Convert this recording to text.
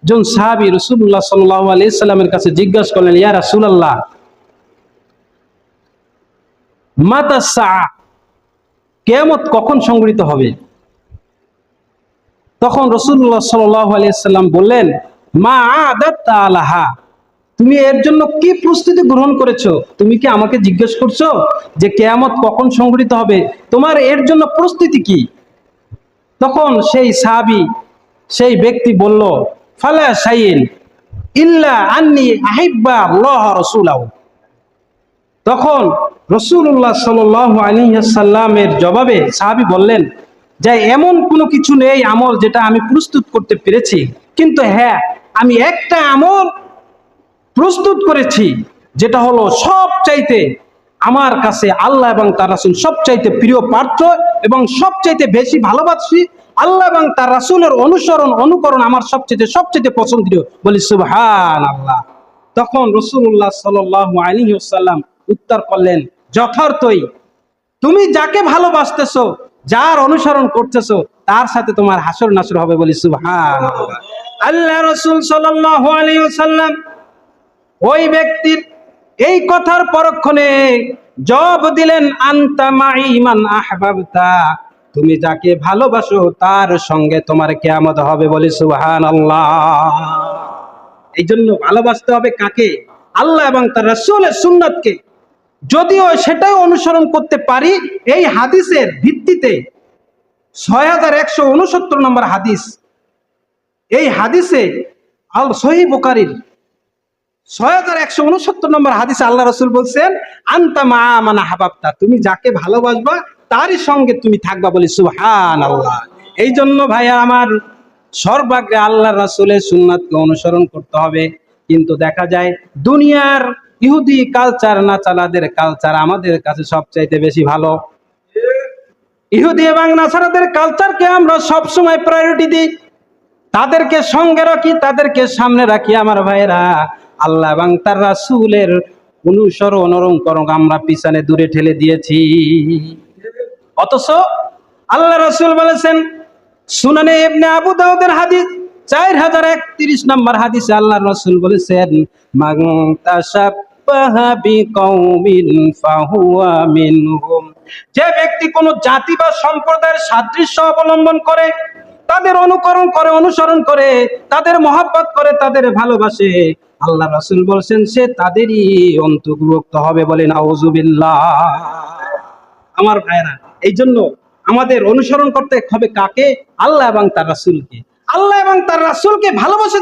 একজন সাহাবী রাসূলুল্লাহ সাল্লাল্লাহু আলাইহি সাল্লামের কাছে জিজ্ঞাসা করলেন, ইয়া রাসূলুল্লাহ, মাতা সাআ, কিয়ামত কখন সংঘটিত হবে? তখন রাসূলুল্লাহ সাল্লাল্লাহু আলাইহি সাল্লাম বললেন, মা আদাত্তা আলাহা, তুমি এর জন্য কি প্রস্তুতি গ্রহণ করেছো? তুমি কি আমাকে জিজ্ঞেস করছো যে কিয়ামত কখন সংঘটিত হবে, তোমার এর জন্য প্রস্তুতি কি? তখন সেই সাহাবী, সেই ব্যক্তি বলল, ফালা শাইইন ইল্লা আন্নী আহিব্বা আল্লাহ রাসূলাহু। তখন রাসূলুল্লাহ সাল্লাল্লাহু আলাইহি সাল্লামের জবাবে সাহাবী বললেন যে এমন কোনো কিছু নেই আমল যেটা আমি প্রস্তুত করতে পেরেছি, কিন্তু হ্যাঁ, আমি একটা আমল প্রস্তুত করেছি যেটা হলো সবচাইতে আমার কাছে আল্লাহ এবং তার রাসূল সবচাইতে প্রিয় পাত্র এবং সবচাইতে বেশি ভালোবাসি। আল্লাহ এবং তার রাসূলের অনুকরণ আমার সবচাইতে পছন্দনীয়। বলি সুবহানাল্লাহ। তখন রাসূলুল্লাহ সাল্লাল্লাহু আলাইহি ওয়াসাল্লাম উত্তর করলেন, যথার্থই তুমি যাকে ভালোবাসতেছো, যার অনুসরণ করতেছো, তার সাথে তোমার হাসর নাসর হবে। বলি সুবহানাল্লাহ। আল্লাহ রাসূল সাল্লাল্লাহু আলাইহি ওয়াসাল্লাম ওই ব্যক্তির এই কথার পরক্ষণে জবাব দিলেন, আনতা মাই মান আহবাবতা, তুমি যাকে ভালোবাসো তার সঙ্গে তোমার কিয়ামত হবে। বলি সুবহানাল্লাহ। এই জন্য ভালোবাসতে হবে কাকে? আল্লাহ এবং তার রাসূলের সুন্নাতকে। যদিও সেটাই অনুসরণ করতে পারি এই হাদিসের ভিত্তিতে, 6169 নম্বর হাদিস, এই হাদিসে আল সহিহ বুখারীর 6169 নম্বর হাদিসে আল্লাহ রাসূল বলছেন, আনতা মা মান আহবাবতা, তুমি যাকে ভালোবাসবা তারই সঙ্গে তুমি থাকবা। বলি সুবহানাল্লাহ। এই জন্য ভাইয়া আমার, সর্বাগ্রে আল্লাহ রাসূলের সুন্নাতকে অনুসরণ করতে হবে। কিন্তু দেখা যায় দুনিয়ার ইহুদি কালচার, নাচালাদের কালচার আমাদের কাছে সবচাইতে বেশি ভালো। ইহুদি এবং নাসারাদের কালচারকে আমরা সবসময় প্রায়োরিটি দিই, তাদেরকে সঙ্গে রাখি, তাদেরকে সামনে রাখি। আমার ভাইরা, আল্লাহ এবং তার রাসূলের অনুসরণ আমরা পিছনে দূরে ঠেলে দিয়েছি। অথচ আল্লাহ রাসূল বলেছেন, সুনানে ইবনে আবু দাউদের হাদিস 4031 নম্বর হাদিসে আল্লাহ রাসূল বলেছেন, মান তাশাব্বাহা বিকাউমিন ফাহুয়া মিনহুম, যে ব্যক্তি কোন জাতি বা সম্প্রদায়ের সাদৃশ্য অবলম্বন করে, তাদের অনুসরণ করে, তাদের মহব্বত করে, তাদের ভালোবাসে, আল্লাহ রাসূল বলেছেন সে তাদেরই অন্তর্ভুক্ত হবে। বলেন আউযুবিল্লাহ। আমার ভাইরা, এই জন্য আমাদের অনুসরণ করতে হবে কাকে? আল্লাহ এবং তার রাসূলকে। আল্লাহ এবং তার রাসূলকে ভালোবাসে